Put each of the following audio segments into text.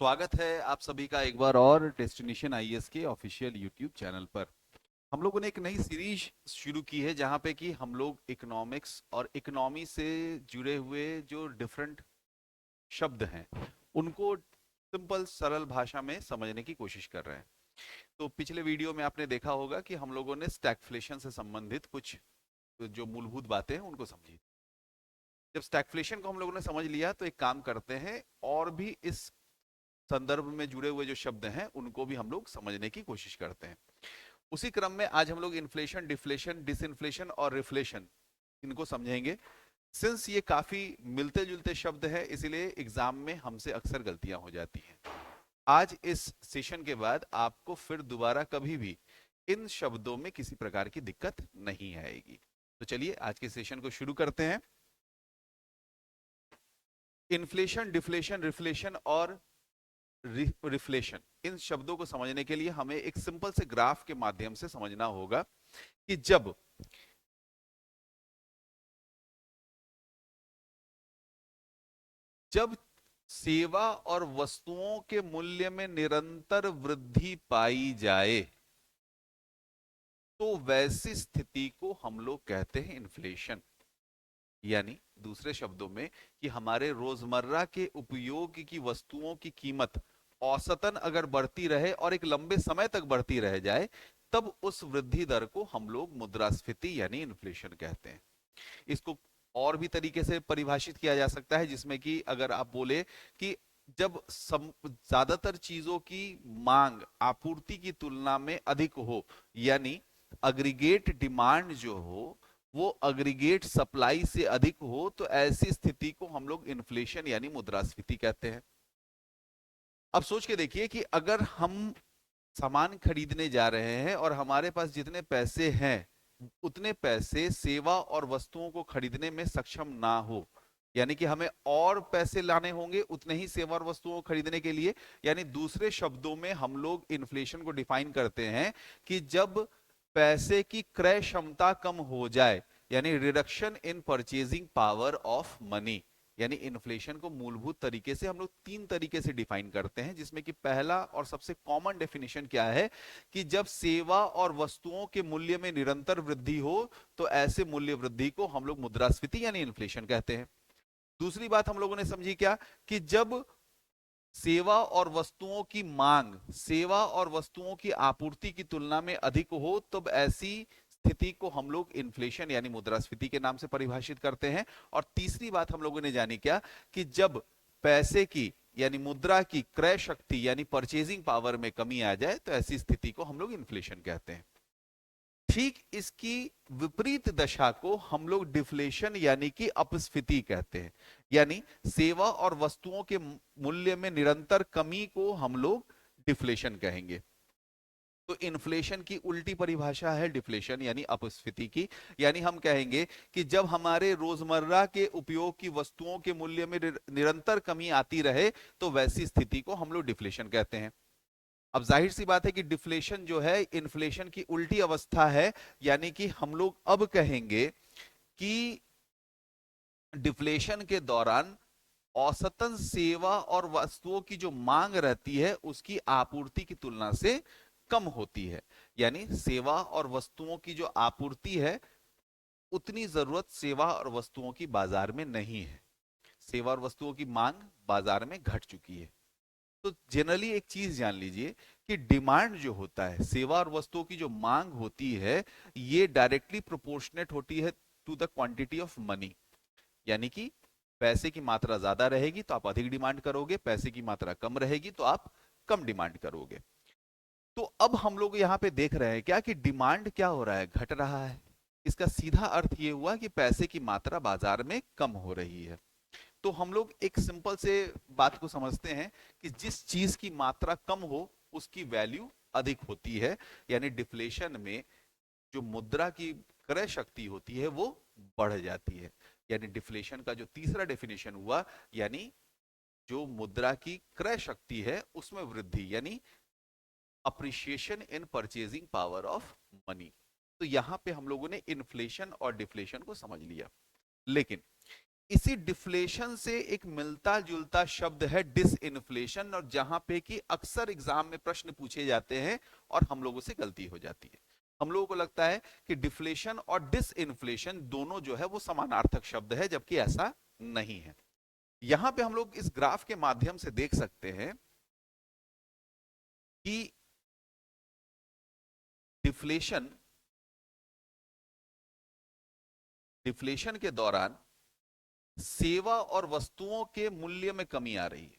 स्वागत है आप सभी का एक बार और डेस्टिनेशन आईएएस के ऑफिशियल यूट्यूब चैनल पर। हम लोगों ने एक नई सीरीज शुरू की है जहां पे कि हम लोग इकोनॉमिक्स और इकोनॉमी से जुड़े हुए जो डिफरेंट शब्द हैं उनको सिंपल सरल भाषा में समझने की कोशिश कर रहे हैं। तो पिछले वीडियो में आपने देखा होगा कि हम लोगों ने स्टैगफ्लेशन से संबंधित कुछ जो मूलभूत बातें हैं उनको समझी। जब स्टैगफ्लेशन को हम लोगों ने समझ लिया तो एक काम करते हैं और भी इस संदर्भ में जुड़े हुए जो शब्द हैं उनको भी हम लोग समझने की कोशिश करते हैं। उसी क्रम में आज हम लोग इन्फ्लेशन, डिफ्लेशन, डिसइन्फ्लेशन और रिफ्लेशन इनको समझेंगे। सिंस ये काफी मिलते जुलते शब्द हैं इसलिए एग्जाम में हमसे अक्सर गलतियां हो जाती हैं। आज इस सेशन के बाद आपको फिर दोबारा कभी भी इन शब्दों में किसी प्रकार की दिक्कत नहीं आएगी। तो चलिए आज के सेशन को शुरू करते हैं। इन्फ्लेशन, डिफ्लेशन, रिफ्लेशन और रिफ्लेशन, इन शब्दों को समझने के लिए हमें एक सिंपल से ग्राफ के माध्यम से समझना होगा कि जब सेवा और वस्तुओं के मूल्य में निरंतर वृद्धि पाई जाए तो वैसी स्थिति को हम लोग कहते हैं इन्फ्लेशन। यानी दूसरे शब्दों में कि हमारे रोजमर्रा के उपयोग की वस्तुओं की कीमत औसतन अगर बढ़ती रहे और एक लंबे समय तक बढ़ती रह जाए तब उस वृद्धि दर को हम लोग मुद्रास्फीति यानी इन्फ्लेशन कहते हैं। इसको और भी तरीके से परिभाषित किया जा सकता है जिसमें कि अगर आप बोले कि जब ज्यादातर चीजों की मांग आपूर्ति की तुलना में अधिक हो, यानी अग्रीगेट डिमांड जो हो वो अग्रीगेट सप्लाई से अधिक हो, तो ऐसी स्थिति को हम लोग इन्फ्लेशन यानी मुद्रास्फीति कहते हैं। अब सोच के देखिए कि अगर हम सामान खरीदने जा रहे हैं और हमारे पास जितने पैसे हैं उतने पैसे सेवा और वस्तुओं को खरीदने में सक्षम ना हो, यानी कि हमें और पैसे लाने होंगे उतने ही सेवा और वस्तुओं को खरीदने के लिए। यानी दूसरे शब्दों में हम लोग इन्फ्लेशन को डिफाइन करते हैं कि जब पैसे की क्रय क्षमता कम हो जाए, यानी reduction in purchasing power of money. यानी इन्फ्लेशन को मूलभूत तरीके से हम लोग तीन तरीके से डिफाइन करते हैं, जिसमें कि पहला और सबसे कॉमन डेफिनेशन क्या है कि जब सेवा और वस्तुओं के मूल्य में निरंतर वृद्धि हो तो ऐसे मूल्य वृद्धि को हम लोग मुद्रास्फीति यानी इन्फ्लेशन कहते हैं। दूसरी बात हम लोगों ने समझी क्या कि जब सेवा और वस्तुओं की मांग सेवा और वस्तुओं की आपूर्ति की तुलना में अधिक हो तब ऐसी स्थिति को हम लोग इन्फ्लेशन यानी मुद्रास्फीति के नाम से परिभाषित करते हैं। और तीसरी बात हम लोगों ने जानी क्या कि जब पैसे की यानी मुद्रा की क्रय शक्ति यानी परचेजिंग पावर में कमी आ जाए तो ऐसी स्थिति को हम लोग इन्फ्लेशन कहते हैं। ठीक इसकी विपरीत दशा को हम लोग डिफ्लेशन यानी कि अपस्फीति कहते हैं। यानी सेवा और वस्तुओं के मूल्य में निरंतर कमी को हम लोग डिफ्लेशन कहेंगे। तो इन्फ्लेशन की उल्टी परिभाषा है डिफ्लेशन यानी अपस्फीति की। यानी हम कहेंगे कि जब हमारे रोजमर्रा के उपयोग की वस्तुओं के मूल्य में निरंतर कमी आती रहे तो वैसी स्थिति को हम लोग डिफ्लेशन कहते हैं। अब जाहिर सी बात है कि डिफ्लेशन जो है इन्फ्लेशन की उल्टी अवस्था है। यानी कि हम लोग अब कहेंगे कि डिफ्लेशन के दौरान औसतन सेवा और वस्तुओं की जो मांग रहती है उसकी आपूर्ति की तुलना से कम होती है। यानी सेवा और वस्तुओं की जो आपूर्ति है उतनी जरूरत सेवा और वस्तुओं की बाजार में नहीं है। सेवा और वस्तुओं की मांग बाजार में घट चुकी है। तो जनरली एक चीज जान लीजिए कि डिमांड जो होता है सेवा और वस्तुओं की जो मांग होती है ये डायरेक्टली प्रोपोर्शनेट होती है to the quantity of money. यानी कि पैसे की मात्रा ज्यादा रहेगी तो आप अधिक डिमांड करोगे, पैसे की मात्रा कम रहेगी तो आप कम डिमांड करोगे। तो अब हम लोग यहां पे देख रहे हैं क्या कि डिमांड क्या हो रहा है, घट रहा है। इसका सीधा अर्थ ये हुआ कि पैसे की मात्रा बाजार में कम हो रही है। तो हम लोग एक सिंपल से बात को समझते हैं कि जिस चीज की मात्रा कम हो उसकी वैल्यू अधिक होती है। यानी डिफ्लेशन में जो मुद्रा की क्रय शक्ति होती है वो बढ़ जाती है। यानी डिफ्लेशन का जो तीसरा डेफिनेशन हुआ यानी जो मुद्रा की क्रय शक्ति है उसमें वृद्धि यानी appreciation in purchasing power of money. तो यहां पे हम लोगों ने इन्फ्लेशन और डिफ्लेशन को समझ लिया। लेकिन इसी डिफ्लेशन से एक मिलता जुलता शब्द है डिसइन्फ्लेशन, और जहां पे कि अक्सर एग्जाम में प्रश्न पूछे जाते हैं और हम लोगों से गलती हो जाती है। हम लोगों को लगता है कि डिफ्लेशन और डिसइन्फ्लेशन दोनों जो है वो समानार्थक शब्द है, जबकि ऐसा नहीं है। यहां पे हम लोग इस ग्राफ के माध्यम से देख सकते हैं कि डिफ्लेशन डिफ्लेशन के दौरान सेवा और वस्तुओं के मूल्य में कमी आ रही है।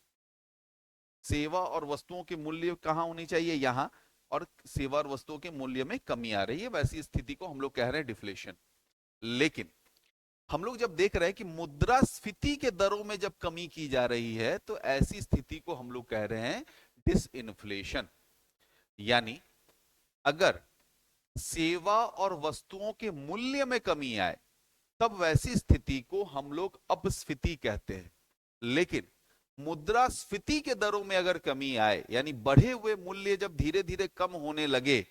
सेवा और वस्तुओं के मूल्य कहां होनी चाहिए, यहां, और सेवा और वस्तुओं के मूल्य में कमी आ रही है, वैसी स्थिति को हम लोग कह रहे हैं डिफ्लेशन। लेकिन हम लोग जब देख रहे हैं कि मुद्रास्फीति के दरों में जब कमी की जा रही है, तो ऐसी स्थिति को हम लोग कह रहे हैं डिसइन्फ्लेशन। यानी अगर सेवा और वस्तुओं के मूल्य में कमी आए, तब वैसी स्थिति को हम लोग अपस्फीति कहते हैं। लेकिन मुद्रास्फीति के दरों में अगर कमी आए, यानी बढ़े हुए मूल्य जब धीरे धीरे कम होने लगे,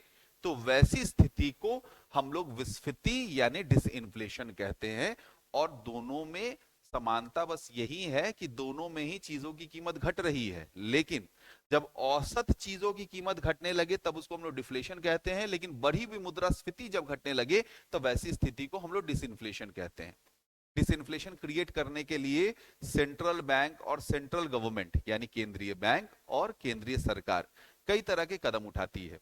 तो वैसी स्थिति को हम लोग विस्फीति यानी डिसइन्फ्लेशन कहते हैं। और दोनों में समानता बस यही है कि दोनों में ही चीजों की कीमत घट रही है, लेकिन जब औसत चीजों की कीमत घटने लगे तब उसको हम लोग डिफ्लेशन कहते हैं, लेकिन बढ़ी हुई मुद्रास्फीति जब घटने लगे तो वैसी स्थिति को हम लोग डिसइन्फ्लेशन कहते हैं। डिसइन्फ्लेशन क्रिएट करने के लिए सेंट्रल बैंक और सेंट्रल गवर्नमेंट यानी केंद्रीय बैंक और केंद्रीय सरकार कई तरह के कदम उठाती है।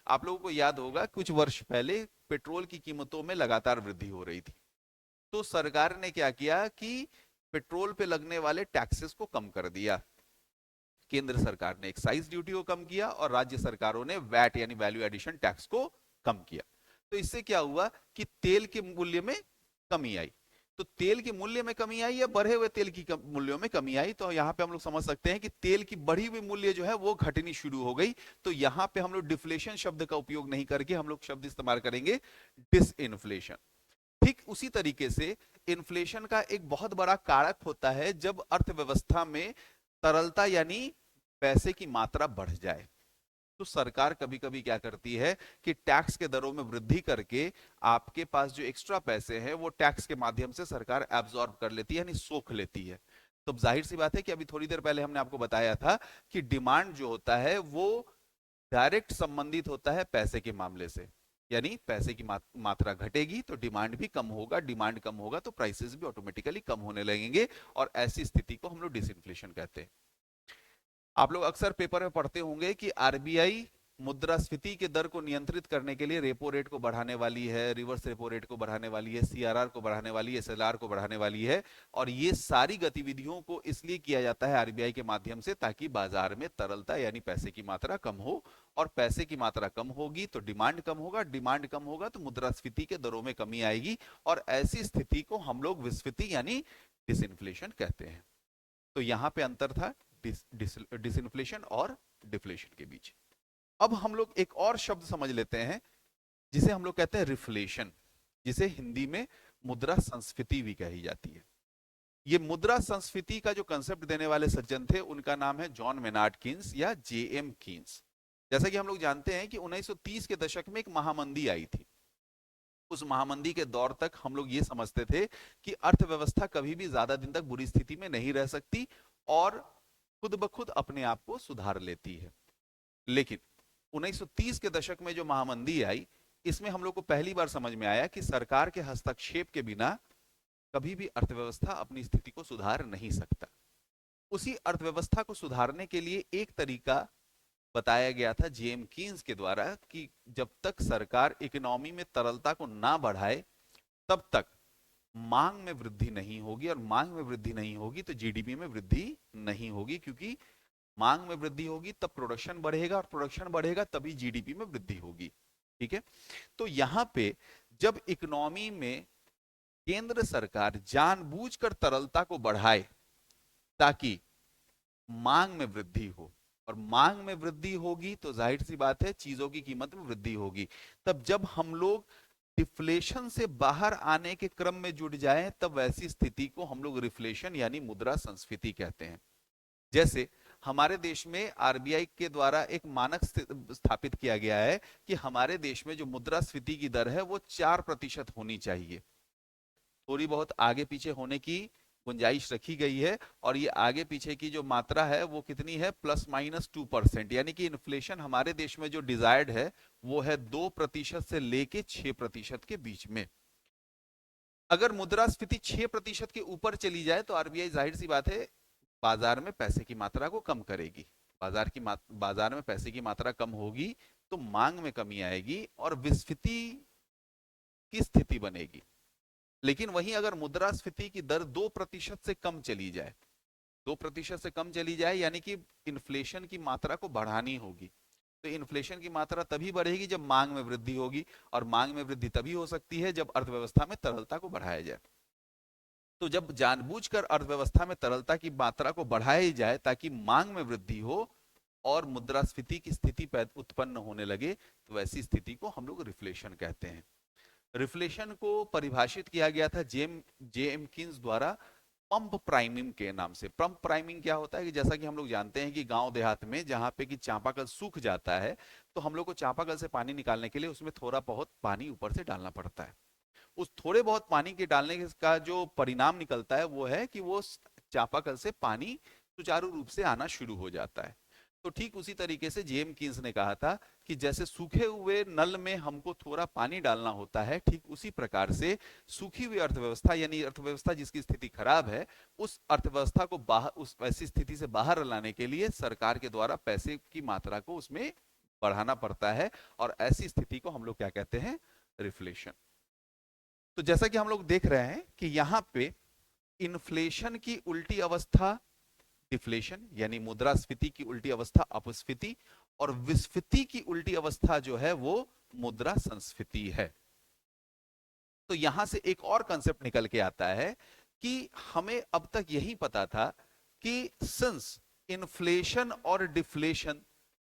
आप लोगों को याद होगा कुछ वर्ष पहले पेट्रोल की कीमतों में लगातार वृद्धि हो रही थी, तो सरकार ने क्या किया कि पेट्रोल पे लगने वाले टैक्सेस को कम कर दिया। केंद्र सरकार ने एक्साइज ड्यूटी को कम किया और राज्य सरकारों ने वैट यानी वैल्यू एडिशन टैक्स को कम किया। तो इससे क्या हुआ कि तेल के मूल्य में कमी आई। तो तेल के मूल्य में कमी आई या बढ़े हुए तेल की मूल्यों में कमी आई, तो यहां पे हम लोग समझ सकते हैं कि तेल की बढ़ी हुई मूल्य जो है वो घटनी शुरू हो गई। तो यहां पे हम लोग डिफ्लेशन शब्द का उपयोग नहीं करके हम लोग शब्द इस्तेमाल करेंगे डिसइन्फ्लेशन। ठीक उसी तरीके से इन्फ्लेशन का एक बहुत बड़ा कारक होता है जब अर्थव्यवस्था में तरलता यानी पैसे की मात्रा बढ़ जाए। तो सरकार कभी कभी क्या करती है कि टैक्स के दरों में वृद्धि करके आपके पास जो एक्स्ट्रा पैसे हैं वो टैक्स के माध्यम से सरकार एब्जॉर्ब कर लेती है, यानी सोख लेती है। तो जाहिर सी बात है कि अभी थोड़ी देर पहले हमने आपको बताया था कि डिमांड जो होता है वो डायरेक्ट संबंधित होता है पैसे के मामले से। यानी पैसे की मात्रा घटेगी तो डिमांड भी कम होगा, डिमांड कम होगा तो प्राइसेस भी ऑटोमेटिकली कम होने लगेंगे, और ऐसी स्थिति को हम लोग डिसइन्फ्लेशन कहते हैं। आप लोग अक्सर पेपर में पढ़ते होंगे कि आरबीआई मुद्रास्फीति के दर को नियंत्रित करने के लिए रेपो रेट को बढ़ाने वाली है, रिवर्स रेपो रेट को बढ़ाने वाली है, सीआरआर को बढ़ाने वाली है, एसएलआर को बढ़ाने वाली है। और ये सारी गतिविधियों को इसलिए किया जाता है आरबीआई के माध्यम से ताकि बाजार में तरलता यानी पैसे की मात्रा कम हो, और पैसे की मात्रा कम होगी तो डिमांड कम होगा, डिमांड कम होगा तो मुद्रास्फीति के दरों में कमी आएगी, और ऐसी स्थिति को हम लोग विस्फीति यानी डिसइन्फ्लेशन कहते हैं। तो यहां पे अंतर था डिसइन्फ्लेशन और डिफ्लेशन के बीच। अब हम लोग एक और शब्द समझ लेते हैं जिसे हम लोग कहते हैं रिफ्लेशन, जिसे हिंदी में मुद्रा संस्फीति भी कही जाती है। ये मुद्रा संस्फीति का जो कंसेप्ट देने वाले सज्जन थे उनका नाम है जॉन मेनार्ड कीन्स या जेएम कीन्स। जैसा कि हम लोग जानते हैं कि 1930 के दशक में एक महामंदी आई थी। उस महामंदी के दौर तक हम लोग ये समझते थे कि अर्थव्यवस्था कभी भी ज्यादा दिन तक बुरी स्थिति में नहीं रह सकती और खुद ब खुद अपने आप को सुधार लेती है। लेकिन 1930 के दशक में जो महामंदी आई, इसमें हम लोग को पहली बार समझ में आया कि सरकार के हस्तक्षेप के बिना कभी भी अर्थव्यवस्था अपनी स्थिति को सुधार नहीं सकता। उसी अर्थव्यवस्था को सुधारने के लिए एक तरीका बताया गया था जेएम कीन्स के द्वारा कि जब तक सरकार इकोनॉमी में तरलता को ना बढ़ाए तब तक मांग में वृद्धि नहीं होगी, और मांग में वृद्धि नहीं होगी तो जीडीपी में वृद्धि नहीं होगी, क्योंकि मांग में वृद्धि होगी तब प्रोडक्शन बढ़ेगा, और प्रोडक्शन बढ़ेगा तभी जीडीपी में वृद्धि होगी। ठीक है, तो यहां पे जब इकोनॉमी में केंद्र सरकार जानबूझकर तरलता को बढ़ाए ताकि मांग में वृद्धि हो, और मांग में वृद्धि होगी तो जाहिर सी बात है चीजों की कीमत में वृद्धि होगी, तब जब हम लोग डिफ्लेशन से बाहर आने के क्रम में जुट जाएं तब वैसी स्थिति को हम लोग रिफ्लेशन यानी मुद्रा संस्फीति कहते हैं। जैसे हमारे देश में आरबीआई के द्वारा एक मानक स्थापित किया गया है कि हमारे देश में जो मुद्रास्फीति की दर है वो 4% होनी चाहिए। थोड़ी बहुत आगे पीछे होने की गुंजाइश रखी गई है, और ये आगे पीछे की जो मात्रा है वो कितनी है, +-2%, यानी कि इन्फ्लेशन हमारे देश में जो डिजायर्ड है वो है 2% से लेके 6% के बीच में। अगर मुद्रास्फीति 6% के ऊपर चली जाए तो आरबीआई जाहिर सी बात है बाजार में पैसे की मात्रा को कम करेगी। बाजार में पैसे की मात्रा कम होगी तो मांग में कमी आएगी और विस्फीति की स्थिति बनेगी। लेकिन वहीं अगर मुद्रास्फीति की दर 2% से कम चली जाए, 2% से कम चली जाए यानी कि इन्फ्लेशन की मात्रा को बढ़ानी होगी, तो इन्फ्लेशन की मात्रा तभी बढ़ेगी जब मांग में वृद्धि होगी, और मांग में वृद्धि तभी हो सकती है जब अर्थव्यवस्था में तरलता को बढ़ाया जाए। तो जब जानबूझकर अर्थव्यवस्था में तरलता की मात्रा को बढ़ाया जाए ताकि मांग में वृद्धि हो और मुद्रास्फीति की स्थिति उत्पन्न होने लगे, तो वैसी स्थिति को हम लोग रिफ्लेशन कहते हैं। रिफ्लेशन को परिभाषित किया गया था जे एम किन्स द्वारा पंप प्राइमिंग के नाम से। पंप प्राइमिंग क्या होता है कि जैसा कि हम लोग जानते हैं कि गांव देहात में जहां पे कि चापाकल सूख जाता है तो हम लोग को चापाकल से पानी निकालने के लिए उसमें थोड़ा बहुत पानी ऊपर से डालना पड़ता है। उस थोड़े बहुत पानी के डालने का जो परिणाम निकलता है वो है कि वो चापाकल से पानी सुचारू रूप से आना शुरू हो जाता है। तो ठीक उसी तरीके से जेम किन्स ने कहा था कि जैसे सूखे हुए नल में हमको थोड़ा पानी डालना होता है, ठीक उसी प्रकार से सूखी हुई अर्थव्यवस्था यानी अर्थव्यवस्था जिसकी स्थिति खराब है उस अर्थव्यवस्था को बाहर, उस ऐसी स्थिति से बाहर लाने के लिए सरकार के द्वारा पैसे की मात्रा को उसमें बढ़ाना पड़ता है, और ऐसी स्थिति को हम लोग क्या कहते हैं, रिफ्लेशन। तो जैसा कि हम लोग देख रहे हैं कि यहां पे इन्फ्लेशन की उल्टी अवस्था डिफ्लेशन यानी मुद्रास्फीति की उल्टी अवस्था अपस्फीति, और विस्फीति की उल्टी अवस्था जो है वो मुद्रा संस्फीति है। तो यहां से एक और कंसेप्ट निकल के आता है कि हमें अब तक यही पता था कि सिंस इन्फ्लेशन और डिफ्लेशन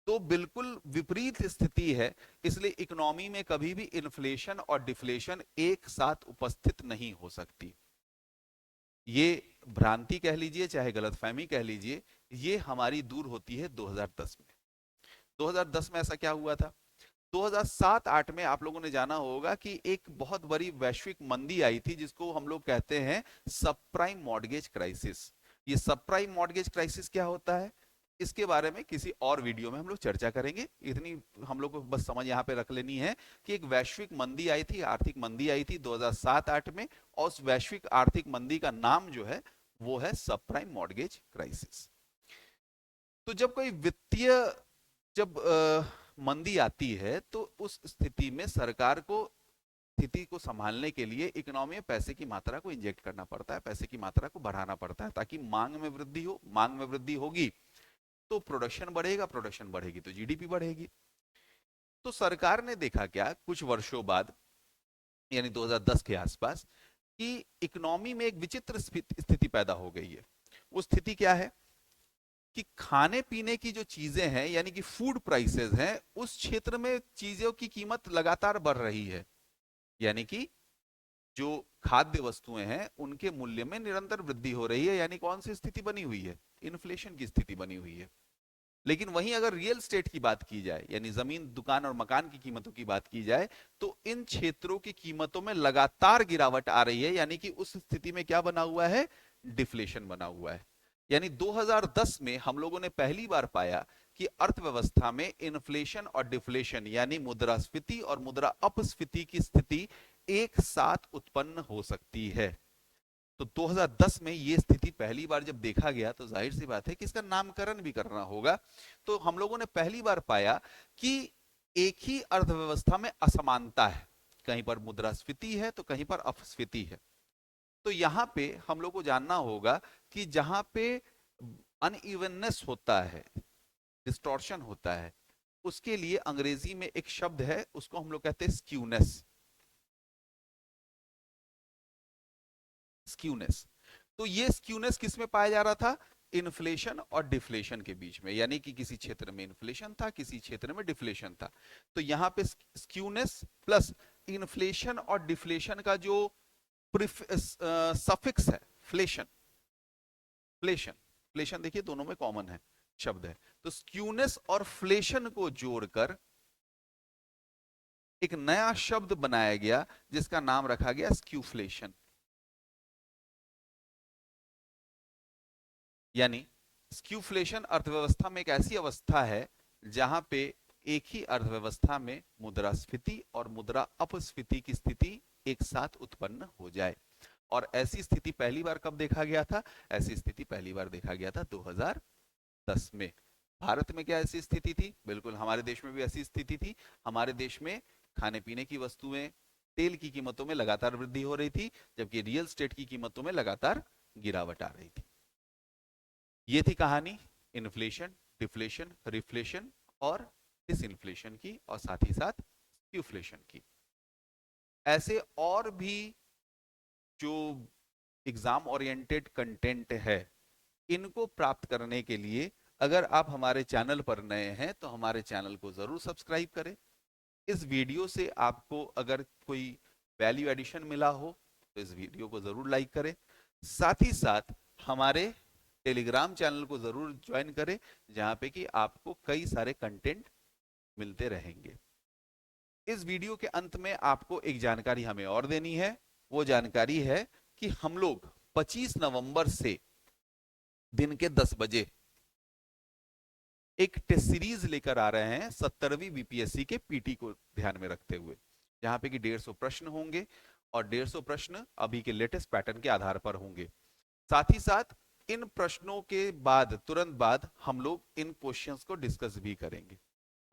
तो बिल्कुल विपरीत स्थिति है, इसलिए इकोनॉमी में कभी भी इन्फ्लेशन और डिफ्लेशन एक साथ उपस्थित नहीं हो सकती। ये भ्रांति कह लीजिए चाहे गलतफहमी कह लीजिए, ये हमारी दूर होती है 2010 में। 2010 में ऐसा क्या हुआ था, 2007-8 में आप लोगों ने जाना होगा कि एक बहुत बड़ी वैश्विक मंदी आई थी जिसको हम लोग कहते हैं सब प्राइम मॉर्गेज क्राइसिस। ये सब प्राइम मॉर्गेज क्राइसिस क्या होता है, इसके बारे में किसी और वीडियो में हम लोग चर्चा करेंगे। इतनी हम लोग को बस समझ यहाँ पे रख लेनी है कि एक वैश्विक मंदी आई थी, आर्थिक मंदी आई थी 2007-8 में, और उस वैश्विक आर्थिक मंदी का नाम जो है वो है सब प्राइम मॉर्गेज क्राइसिस। तो जब कोई वित्तीय जब मंदी आती है तो उस स्थिति में सरकार को स्थिति को संभालने के लिए इकोनॉमी में पैसे की मात्रा को इंजेक्ट करना पड़ता है, पैसे की मात्रा को बढ़ाना पड़ता है ताकि मांग में वृद्धि हो। मांग में वृद्धि होगी तो प्रोडक्शन बढ़ेगा, प्रोडक्शन बढ़ेगी तो जीडीपी बढ़ेगी। तो सरकार ने देखा क्या कुछ वर्षों बाद यानी 2010 के आसपास कि इकोनॉमी में एक विचित्र स्थिति पैदा हो गई है। वो स्थिति क्या है कि खाने पीने की जो चीजें हैं यानी कि फूड प्राइसेस हैं उस क्षेत्र में चीजों की कीमत लगातार बढ़ रही है, यानी कि जो खाद्य वस्तुएं हैं उनके मूल्य में निरंतर वृद्धि हो रही है, यानी कौन सी स्थिति बनी हुई है, इन्फ्लेशन की स्थिति बनी हुई है। लेकिन वहीं अगर रियल स्टेट की बात की जाए यानी जमीन दुकान और मकान की कीमतों की बात की जाए तो इन क्षेत्रों की कीमतों में लगातार गिरावट आ रही है, यानी कि उस स्थिति में क्या बना हुआ है, डिफ्लेशन बना हुआ है। यानी 2010 में हम लोगों ने पहली बार पाया कि अर्थव्यवस्था में इन्फ्लेशन और डिफ्लेशन यानी मुद्रास्फीति और मुद्रा अपस्फीति की स्थिति एक साथ उत्पन्न हो सकती है। तो 2010 में यह स्थिति पहली बार जब देखा गया तो जाहिर सी बात है कि इसका नामकरण भी करना होगा। तो हम लोगों ने पहली बार पाया कि एक ही अर्थव्यवस्था में असमानता है, कहीं पर मुद्रास्फीति है तो कहीं पर अपस्फीति है। तो यहां पे हम लोग को जानना होगा कि जहां पे अनइवननेस होता है, डिस्टॉर्शन होता है, उसके लिए अंग्रेजी में एक शब्द है उसको हम लोग कहते हैं स्क्यूनेस। स्क्यूनेस। तो ये स्क्यूनेस किस में पाया जा रहा था, इन्फ्लेशन और डिफ्लेशन के बीच में, यानी कि किसी क्षेत्र में इन्फ्लेशन था किसी क्षेत्र में डिफ्लेशन था। तो यहां पे स्क्यूनेस प्लस इन्फ्लेशन और डिफ्लेशन का जो सफिक्स है फ्लेशन, फ्लेशन फ्लेशन देखिए दोनों में कॉमन है शब्द है, तो स्क्यूनेस और फ्लेशन को जोड़कर एक नया शब्द बनाया गया जिसका नाम रखा गया स्क्यूफ्लेशन। यानी स्क्यूफ्लेशन अर्थव्यवस्था में एक ऐसी अवस्था है जहां पे एक ही अर्थव्यवस्था में मुद्रास्फीति और मुद्रा अपस्फीति की स्थिति एक साथ उत्पन्न हो जाए। और ऐसी स्थिति पहली बार कब देखा गया था? ऐसी स्थिति पहली बार देखा गया था 2010 में। भारत में क्या ऐसी स्थिति थी? बिल्कुल हमारे देश में भी ऐसी स्थिति थी। हमारे देश में खाने पीने की वस्तुएं, तेल की कीमतों में लगातार वृद्धि हो रही थी, जबकि रियल स्टेट की कीमतों में लगातार गिरावट आ रही थी। ये थी कहानी इन्फ्लेशन, डिफ्लेशन, रिफ्लेशन और डिसइन्फ्लेशन की, और साथ ही साथ स्क्यूफ्लेशन की। ऐसे और भी जो एग्जाम ओरिएंटेड कंटेंट है, इनको प्राप्त करने के लिए अगर आप हमारे चैनल पर नए हैं तो हमारे चैनल को जरूर सब्सक्राइब करें। इस वीडियो से आपको अगर कोई वैल्यू एडिशन मिला हो तो इस वीडियो को जरूर लाइक करें। साथ ही साथ हमारे टेलीग्राम चैनल को जरूर ज्वाइन करें, जहां पे कि आपको कई सारे कंटेंट मिलते रहेंगे। इस वीडियो के अंत में आपको एक जानकारी हमें और देनी है। वो जानकारी है कि हम लोग 25 नवंबर से दिन के 10 बजे एक टेस्ट सीरीज लेकर आ रहे हैं 70वीं बीपीएससी के पीटी को ध्यान में रखते हुए, जहां पे कि 150 प्रश्न होंगे और 150 प्रश्न अभी के लेटेस्ट पैटर्न के आधार पर होंगे। साथ ही साथ इन प्रश्नों के बाद तुरंत बाद हम लोग इन क्वेश्चंस को डिस्कस भी करेंगे,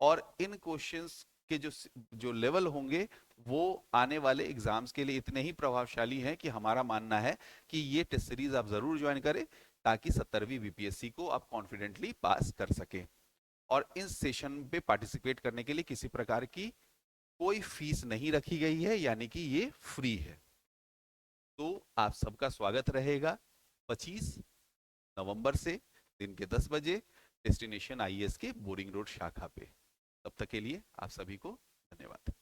और इन क्वेश्चंस के जो लेवल होंगे वो आने वाले एग्जाम्स के लिए इतने ही प्रभावशाली हैं कि हमारा मानना है कि ये टेस्ट सीरीज आप जरूर ज्वाइन करें, ताकि 70वीं बीपीएससी को आप कॉन्फिडेंटली पास कर सकें। और इस सेशन पे पार्टिसिपेट करने के लिए किसी प्रकार की कोई फीस नहीं रखी गई है, यानी कि ये फ्री है। तो आप सबका स्वागत रहेगा 25 नवंबर से दिन के 10 बजे डेस्टिनेशन आईएएस के बोरिंग रोड शाखा पे। तब तक के लिए आप सभी को धन्यवाद।